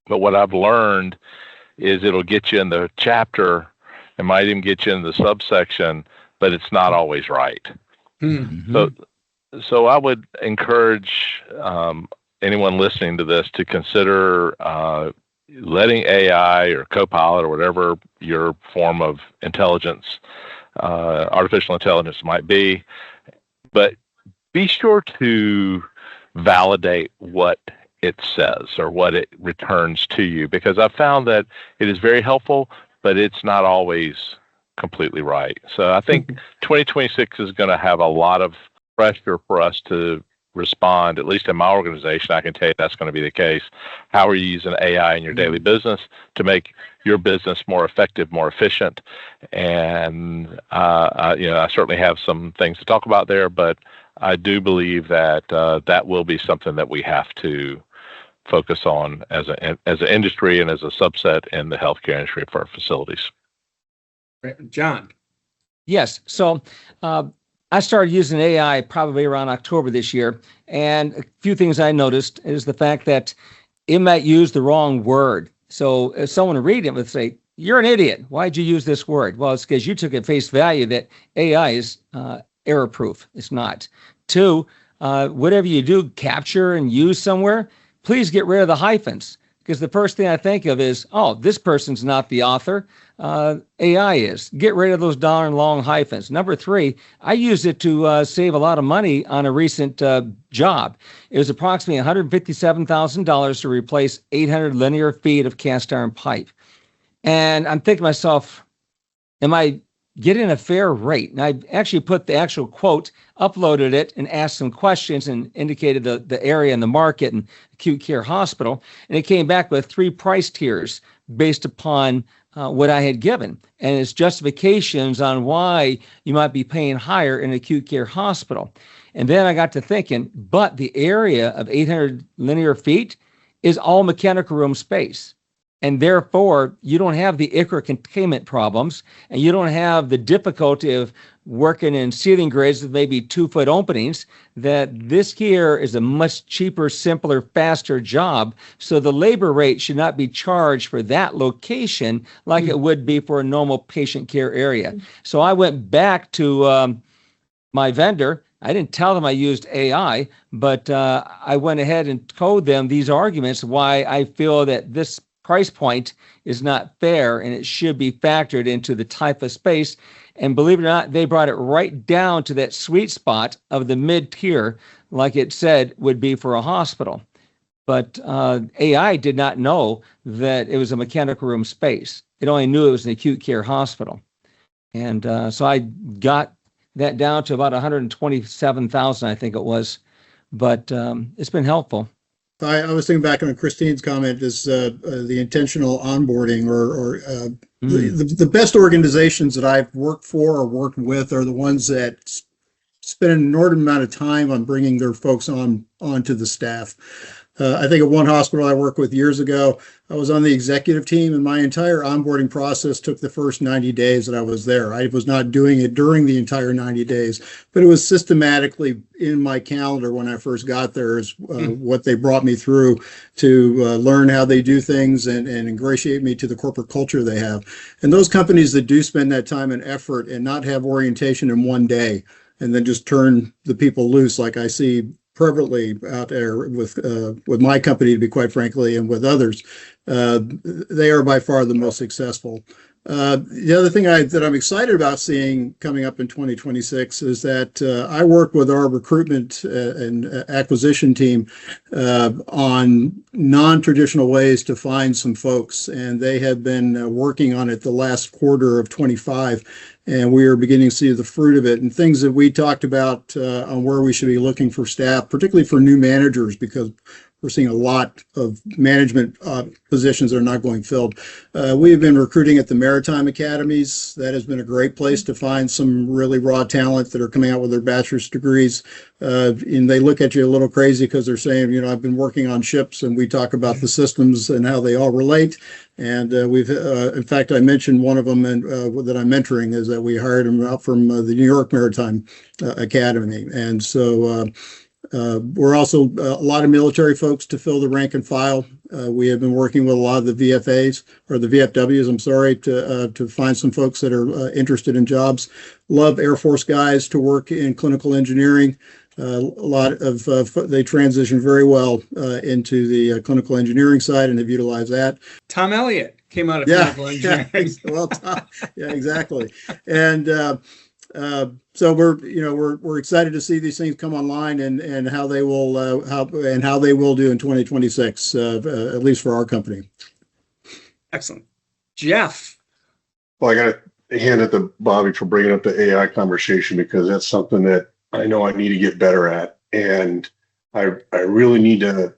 But what I've learned is it'll get you in the chapter. It might even get you in the subsection, but it's not always right. Mm-hmm. So I would encourage anyone listening to this to consider letting AI or Copilot or whatever your form of intelligence, artificial intelligence might be, but be sure to validate what it says or what it returns to you, because I've found that it is very helpful, but it's not always completely right. So I think 2026 is going to have a lot of pressure for us to respond. At least in my organization, I can tell you that's going to be the case. How are you using AI in your daily business to make your business more effective, more efficient? And I certainly have some things to talk about there, but I do believe that that will be something that we have to focus on as an industry and as a subset in the healthcare industry for our facilities. John. Yes. So I started using AI probably around October this year. And a few things I noticed is the fact that it might use the wrong word. So if someone reading it would say, "You're an idiot. Why'd you use this word?" Well, it's because you took at face value that AI is error proof. It's not. Two, whatever you do capture and use somewhere, please get rid of the hyphens, because the first thing I think of is, oh, this person's not the author. AI is. Get rid of those darn long hyphens. Number three, I used it to save a lot of money on a recent job. It was approximately $157,000 to replace 800 linear feet of cast iron pipe. And I'm thinking to myself, am I getting a fair rate? And I actually put the actual quote, uploaded it, and asked some questions and indicated the area and the market and acute care hospital. And it came back with 3 price tiers based upon what I had given, and its justifications on why you might be paying higher in an acute care hospital. And then I got to thinking, but the area of 800 linear feet is all mechanical room space. And therefore, you don't have the ICRA containment problems, and you don't have the difficulty of working in ceiling grids with maybe 2-foot openings. That this here is a much cheaper, simpler, faster job. So the labor rate should not be charged for that location like it would be for a normal patient care area. So I went back to my vendor. I didn't tell them I used AI, but I went ahead and told them these arguments why I feel that this price point is not fair and it should be factored into the type of space. And believe it or not, they brought it right down to that sweet spot of the mid-tier, like it said would be for a hospital. But AI did not know that it was a mechanical room space. It only knew it was an acute care hospital. And so I got that down to about 127,000, I think it was. But it's been helpful. I was thinking back on Christine's comment is the intentional onboarding or the best organizations that I've worked for or worked with are the ones that spend an inordinate amount of time on bringing their folks onto the staff. I think at one hospital I worked with years ago, I was on the executive team, and my entire onboarding process took the first 90 days that I was there. I was not doing it during the entire 90 days, but it was systematically in my calendar when I first got there is what they brought me through to learn how they do things and ingratiate me to the corporate culture they have. And those companies that do spend that time and effort and not have orientation in one day and then just turn the people loose like I see prevalently out there with my company, to be quite frankly, and with others, they are by far the most successful. The other thing that I'm excited about seeing coming up in 2026 is that I work with our recruitment and acquisition team on non-traditional ways to find some folks, and they have been working on it the last quarter of 25. And we are beginning to see the fruit of it and things that we talked about on where we should be looking for staff, particularly for new managers, because we're seeing a lot of management positions that are not going filled. We have been recruiting at the maritime academies. That has been a great place to find some really raw talent that are coming out with their bachelor's degrees. And they look at you a little crazy because they're saying, I've been working on ships, and we talk about the systems and how they all relate. And we've, in fact, I mentioned one of them that I'm mentoring is that we hired him out from the New York Maritime Academy. And so we're also a lot of military folks to fill the rank and file. We have been working with a lot of the VFAs or the VFWs, I'm sorry, to find some folks that are interested in jobs. Love Air Force guys to work in clinical engineering. A lot of they transition very well into the clinical engineering side and have utilized that. Tom Elliott came out of clinical engineering. Well, Tom, yeah, exactly. And so we're excited to see these things come online and how they will do in 2026, at least for our company. Excellent, Jeff. Well, I got to hand it to Bobby for bringing up the AI conversation, because that's something that I know I need to get better at, and I really need to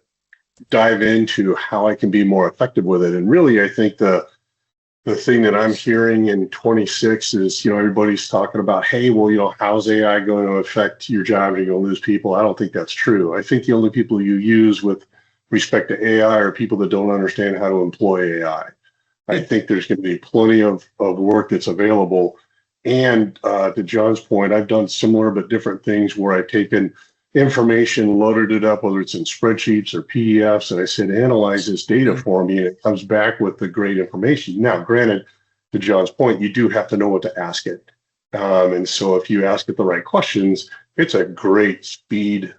dive into how I can be more effective with it. And really, I think the thing that I'm hearing in 26 is, everybody's talking about, hey, well, how's AI going to affect your job? You're going to lose people. I don't think that's true. I think the only people you use with respect to AI are people that don't understand how to employ AI. I think there's going to be plenty of work that's available. And to John's point, I've done similar but different things where I've taken information, loaded it up, whether it's in spreadsheets or PDFs, and I said, analyze this data for me, and it comes back with the great information. Now, granted, to John's point, you do have to know what to ask it. And so if you ask it the right questions, it's a great speed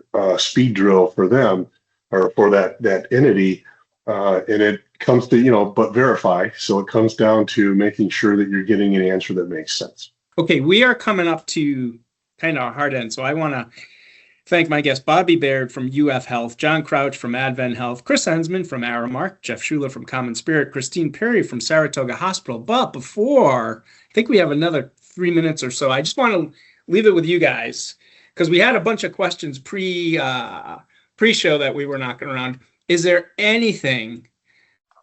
drill for them or for that entity. And it comes to, but verify. So it comes down to making sure that you're getting an answer that makes sense. Okay, we are coming up to kind of our hard end. So I want to thank my guest, Bobby Baird from AdventHealth, John Crouch from AdventHealth, Chris Hensman from Aramark, Jeff Schuler from CommonSpirit, Christine Perry from Saratoga Hospital. But before, I think we have another 3 minutes or so. I just want to leave it with you guys because we had a bunch of questions pre-show that we were knocking around. Is there anything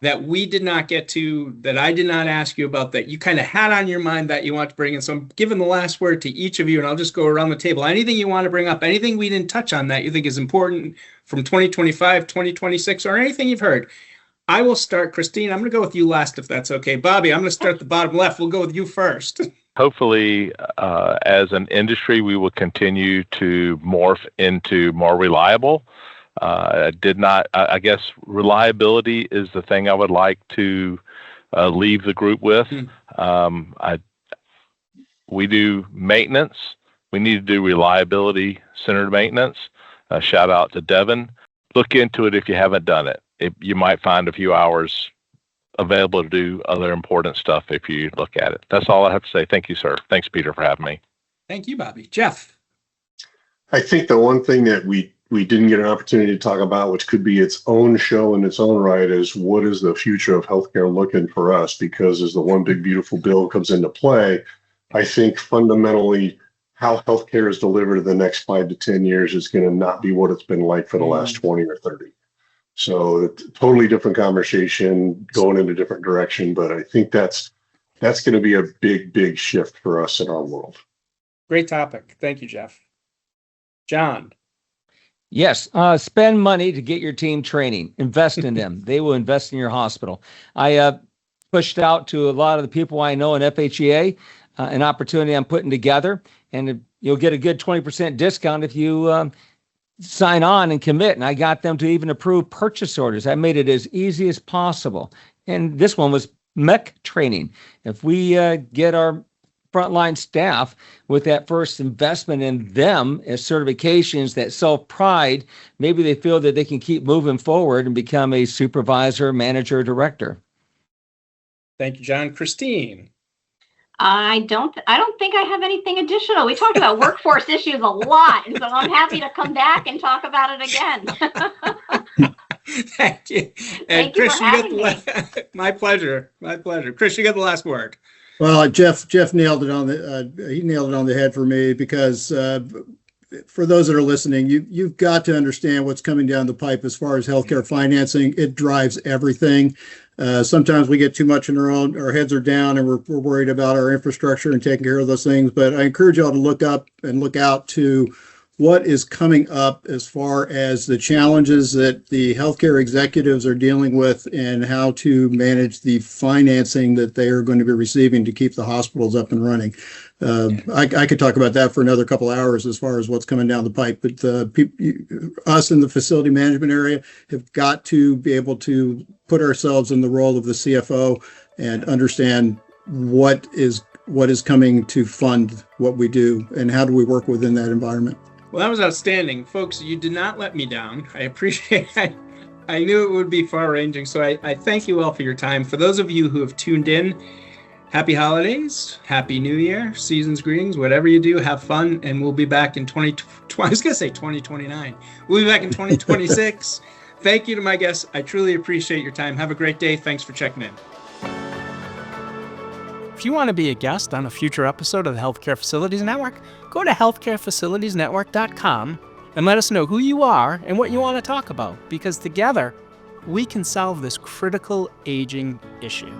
that we did not get to, that I did not ask you about, that you kind of had on your mind that you want to bring in? So I'm giving the last word to each of you, and I'll just go around the table. Anything you want to bring up, anything we didn't touch on that you think is important from 2025, 2026, or anything you've heard. I will start. Christine, I'm going to go with you last, if that's okay. Bobby, I'm going to start at the bottom left. We'll go with you first. Hopefully, as an industry, we will continue to morph into more reliable. I guess reliability is the thing I would like to leave the group with. We do maintenance. We need to do reliability-centered maintenance. Shout out to Devin. Look into it if you haven't done it. You might find a few hours available to do other important stuff if you look at it. That's all I have to say. Thank you, sir. Thanks, Peter, for having me. Thank you, Bobby. Jeff? I think the one thing that we didn't get an opportunity to talk about, which could be its own show in its own right, is what is the future of healthcare looking for us? Because as the one big beautiful bill comes into play, I think fundamentally how healthcare is delivered in the next 5 to 10 years is going to not be what it's been like for the last 20 or 30. So totally different conversation, going in a different direction. But I think that's going to be a big shift for us in our world. Great topic. Thank you, Jeff. John. Yes, spend money to get your team training. Invest in them. They will invest in your hospital. I pushed out to a lot of the people I know in FHEA an opportunity I'm putting together, and you'll get a good 20% discount if you sign on and commit. And I got them to even approve purchase orders. I made it as easy as possible. And this one was MEC training. If we get our frontline staff with that first investment in them as certifications, that self-pride, maybe they feel that they can keep moving forward and become a supervisor, manager, director. Thank you, John. Christine. I don't think I have anything additional. We talked about workforce issues a lot, and so I'm happy to come back and talk about it again. Thank you. And Thank you Chris, for having me. my pleasure. My pleasure. Chris, you got the last word. Well, Jeff nailed it on the head for me, because for those that are listening, you've got to understand what's coming down the pipe as far as healthcare financing. It drives everything. Sometimes we get too much in our heads are down, and we're worried about our infrastructure and taking care of those things. But I encourage y'all to look up and look out to what is coming up as far as the challenges that the healthcare executives are dealing with, and how to manage the financing that they are going to be receiving to keep the hospitals up and running. I could talk about that for another couple hours as far as what's coming down the pipe, but us in the facility management area have got to be able to put ourselves in the role of the CFO and understand what is coming to fund what we do, and how do we work within that environment. Well, that was outstanding. Folks, you did not let me down. I appreciate it. I knew it would be far-ranging, so I thank you all for your time. For those of you who have tuned in, happy holidays, happy new year, season's greetings, whatever you do, have fun, and we'll be back in 2029. We'll be back in 2026. Thank you to my guests. I truly appreciate your time. Have a great day. Thanks for checking in. If you want to be a guest on a future episode of the Healthcare Facilities Network, go to healthcarefacilitiesnetwork.com and let us know who you are and what you want to talk about, because together we can solve this critical aging issue.